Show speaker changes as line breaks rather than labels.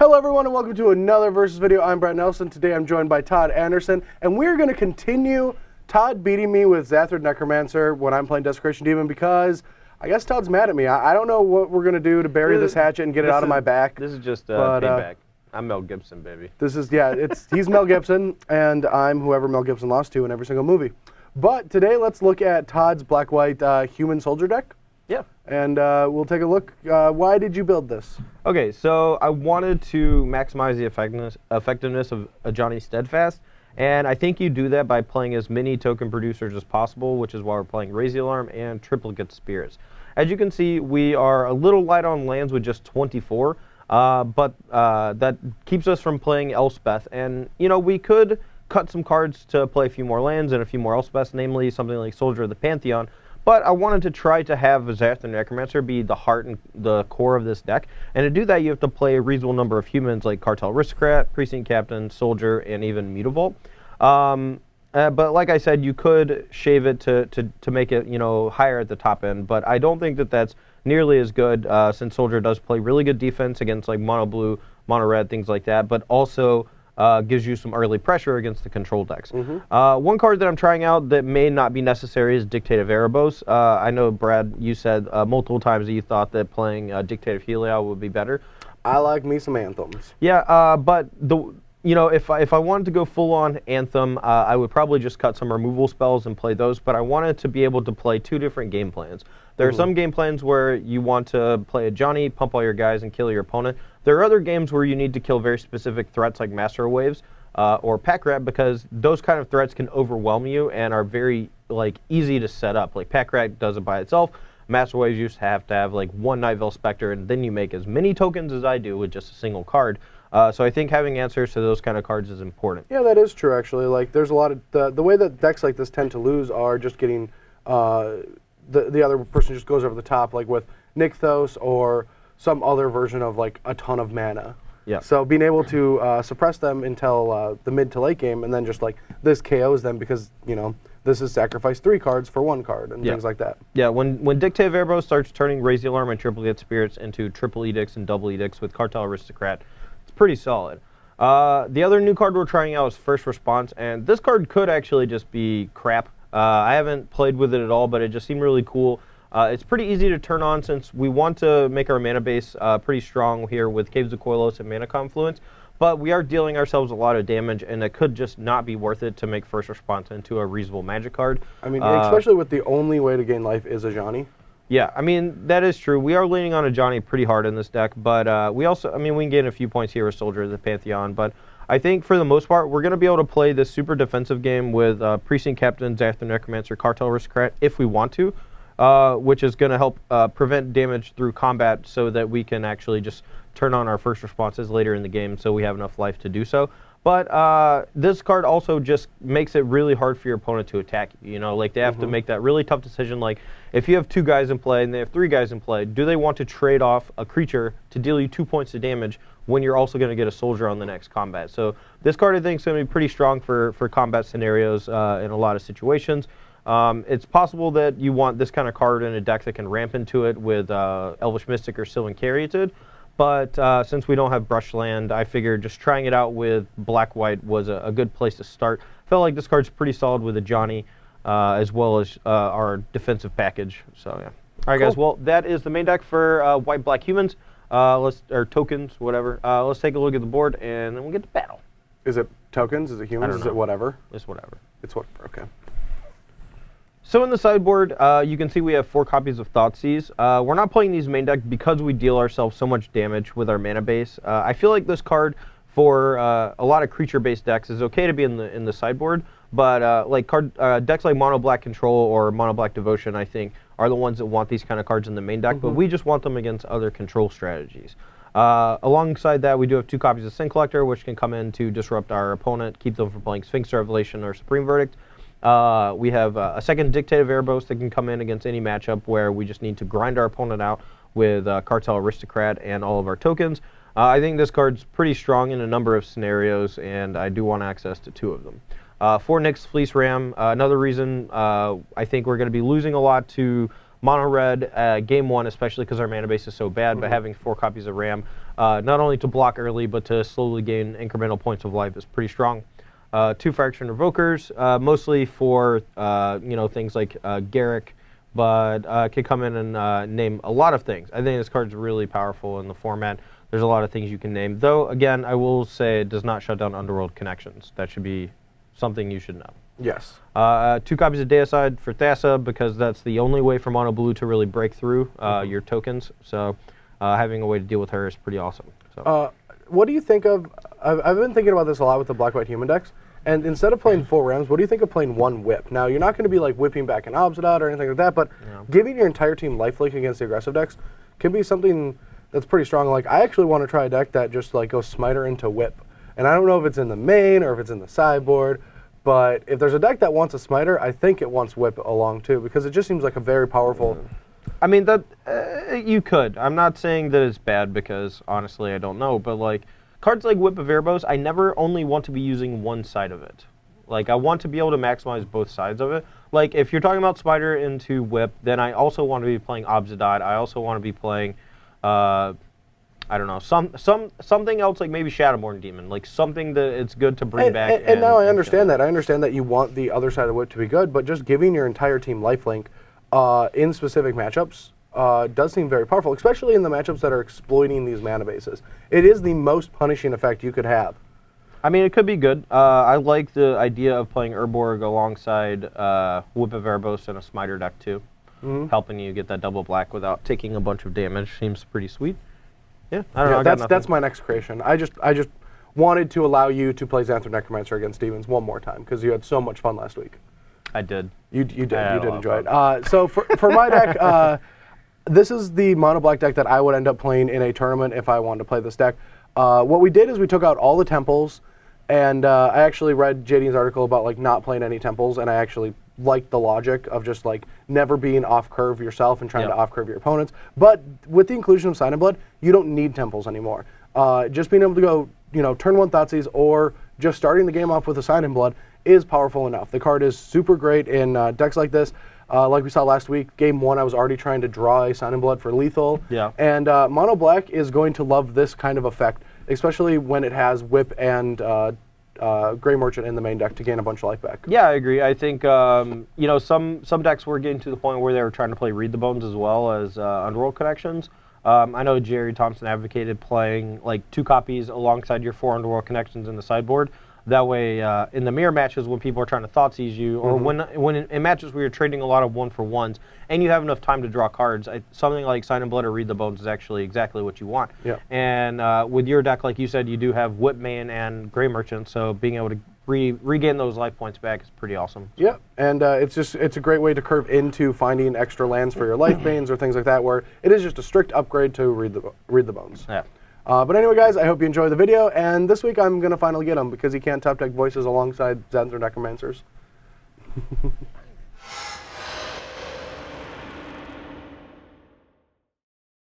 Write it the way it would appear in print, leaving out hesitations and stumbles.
Hello everyone and welcome to another Versus video. I'm Brett Nelson. Today I'm joined by Todd Anderson and we're going to continue Todd beating me with Zathrid Necromancer when I'm playing Desecration Demon because I guess Todd's mad at me. I don't know what we're going to do to bury this hatchet and get it out of my back.
This is just payback. I'm Mel Gibson, baby.
This is, he's Mel Gibson and I'm whoever Mel Gibson lost to in every single movie. But today let's look at Todd's black-white human soldier deck.
Yeah.
And we'll take a look. Why did you build this?
Okay, so I wanted to maximize the effectiveness of a Johnny Steadfast, and I think you do that by playing as many token producers as possible, which is why we're playing Raise the Alarm and Triplicate Spirits. As you can see, we are a little light on lands with just 24, but that keeps us from playing Elspeth, and you know, we could cut some cards to play a few more lands and a few more Elspeths, namely something like Soldier of the Pantheon. But I wanted to try to have Zathrid Necromancer be the heart and the core of this deck. And to do that, you have to play a reasonable number of humans like Cartel Aristocrat, Precinct Captain, Soldier, and even Mutavault. But like I said, you could shave it to make it, you know, higher at the top end. But I don't think that that's nearly as good since Soldier does play really good defense against like mono blue, mono red, things like that. But also gives you some early pressure against the control decks. One card that I'm trying out that may not be necessary is Dictate of Erebos. I know, Brad, you said multiple times that you thought that playing Dictate of Heliod would be better.
I like me some Anthems.
Yeah, but if I wanted to go full on Anthem, I would probably just cut some removal spells and play those. But I wanted to be able to play two different game plans. There are some game plans where you want to play a Johnny, pump all your guys, and kill your opponent. There are other games where you need to kill very specific threats like Master Waves or Pack Rat, because those kind of threats can overwhelm you and are very easy to set up. Like Pack Rat does it by itself. Master Waves used to have like one Night Veil Spectre, and then you make as many tokens as I do with just a single card. So I think having answers to those kind of cards is important.
Yeah, that is true, actually. Like, there's a lot of the way that decks like this tend to lose are just getting the other person just goes over the top, like with Nykthos or some other version of like a ton of mana.
Yeah.
So being able to suppress them until the mid to late game, and then just like this KOs them because this is sacrifice 3 cards for 1 card and things like that.
Yeah. When Dictate of Erebos starts turning Raise the Alarm and Triplicate Spirits into triple edicts and double edicts with Cartel Aristocrat, it's pretty solid. The other new card we're trying out is First Response, and this card could actually just be crap. I haven't played with it at all, but it just seemed really cool. It's pretty easy to turn on since we want to make our mana base pretty strong here with Caves of Koilos and Mana Confluence, but we are dealing ourselves a lot of damage, and it could just not be worth it to make First Response into a reasonable magic card. I mean,
especially with the only way to gain life is a Johnny.
Yeah, I mean, that is true. We are leaning on a Johnny pretty hard in this deck, but we also, we can gain a few points here with Soldier of the Pantheon, but I think for the most part, we're going to be able to play this super defensive game with Precinct Captain, Zathrid Necromancer, Cartel Aristocrat if we want to, which is going to help prevent damage through combat so that we can actually just turn on our First Responses later in the game so we have enough life to do so. But this card also just makes it really hard for your opponent to attack you. Like they have to make that really tough decision. Like if you have 2 guys in play and they have 3 guys in play, do they want to trade off a creature to deal you 2 points of damage when you're also going to get a soldier on the next combat? So this card I think is going to be pretty strong for combat scenarios in a lot of situations. It's possible that you want this kind of card in a deck that can ramp into it with Elvish Mystic or Sylvan Caryatid. But since we don't have brush land, I figured just trying it out with black-white was a good place to start. Felt like this card's pretty solid with a Johnny as well as our defensive package. So yeah. All right, guys. Well, that is the main deck for white-black humans. Or tokens, whatever. Let's take a look at the board, and then we'll get to battle.
Is it tokens? Is it humans? Is it whatever?
It's whatever.
It's whatever. Okay.
So in the sideboard, you can see we have 4 copies of Thoughtseize. We're not playing these main deck because we deal ourselves so much damage with our mana base. I feel like this card for a lot of creature-based decks is okay to be in the sideboard, but decks like Mono Black Control or Mono Black Devotion, I think, are the ones that want these kind of cards in the main deck, but we just want them against other control strategies. Alongside that, we do have 2 copies of Sin Collector, which can come in to disrupt our opponent, keep them from playing Sphinx Revelation or Supreme Verdict. We have a second Dictate of Erebos that can come in against any matchup where we just need to grind our opponent out with Cartel Aristocrat and all of our tokens. I think this card's pretty strong in a number of scenarios, and I do want access to 2 of them. For Nyx's Fleece Ram, another reason I think we're going to be losing a lot to mono red game 1, especially because our mana base is so bad, but having 4 copies of Ram, not only to block early, but to slowly gain incremental points of life is pretty strong. 2 Fraction Revokers, mostly for things like Garrick, but can come in and name a lot of things. I think this card's really powerful in the format. There's a lot of things you can name. Though, again, I will say it does not shut down Underworld Connections. That should be something you should know.
Yes.
2 copies of Deicide for Thassa, because that's the only way for Mono Blue to really break through your tokens. So having a way to deal with her is pretty awesome. So.
What do you think of... I've been thinking about this a lot with the Black-White Human decks. And instead of playing 4 Rams, what do you think of playing 1 Whip? Now, you're not going to be like whipping back an Obsidian or anything like that, but giving your entire team lifelink against the aggressive decks can be something that's pretty strong. Like, I actually want to try a deck that just like goes Smiter into Whip. And I don't know if it's in the main or if it's in the sideboard, but if there's a deck that wants a Smiter, I think it wants Whip along too, because it just seems like a very powerful...
I mean, that you could. I'm not saying that it's bad, because honestly I don't know, but like cards like Whip of Erebos, I never only want to be using one side of it. Like, I want to be able to maximize both sides of it. Like, if you're talking about Spider into Whip, then I also want to be playing Obsidian. I also want to be playing, I don't know, something else, like maybe Shadowborn Demon, like something that it's good to bring back.
And now I understand that. I understand that you want the other side of Whip to be good, but just giving your entire team lifelink in specific matchups does seem very powerful, especially in the matchups that are exploiting these mana bases. It is the most punishing effect you could have.
I mean, it could be good. I like the idea of playing Urborg alongside Whip of Erebos and a Smiter deck too, helping you get that double black without taking a bunch of damage. Seems pretty sweet. Yeah, I don't know.
That's my next creation. I just wanted to allow you to play Xanther Necromancer against Demons one more time, because you had so much fun last week.
I did.
You did enjoy it. So for my deck, this is the mono black deck that I would end up playing in a tournament if I wanted to play this deck. What we did is we took out all the temples, and I actually read JD's article about like not playing any temples, and I actually liked the logic of just like never being off curve yourself and trying to off curve your opponents. But with the inclusion of Sign in Blood, you don't need temples anymore. Just being able to go, turn 1 Thoughtseize, or just starting the game off with a Sign in Blood is powerful enough. The card is super great in decks like this. Like we saw last week, game 1, I was already trying to draw a Sign in Blood for lethal. Yeah. And mono black is going to love this kind of effect, especially when it has Whip and Grey Merchant in the main deck to gain a bunch of life back.
Yeah, I agree. I think some decks were getting to the point where they were trying to play Read the Bones as well as Underworld Connections. I know Jerry Thompson advocated playing like 2 copies alongside your 4 Underworld Connections in the sideboard. That way, in the mirror matches, when people are trying to Thoughtseize you, or when in matches where you're trading a lot of 1-for-1s, and you have enough time to draw cards, something like Sign in Blood or Read the Bones is actually exactly what you want. Yeah. And with your deck, like you said, you do have Whip main and Grey Merchant, so being able to regain those life points back is pretty awesome.
Yeah, and it's a great way to curve into finding extra lands for your life banes or things like that, where it is just a strict upgrade to Read the Bones. Yeah. But anyway, guys, I hope you enjoyed the video, and this week I'm going to finally get him, because he can't top deck voices alongside Xanther Necromancers.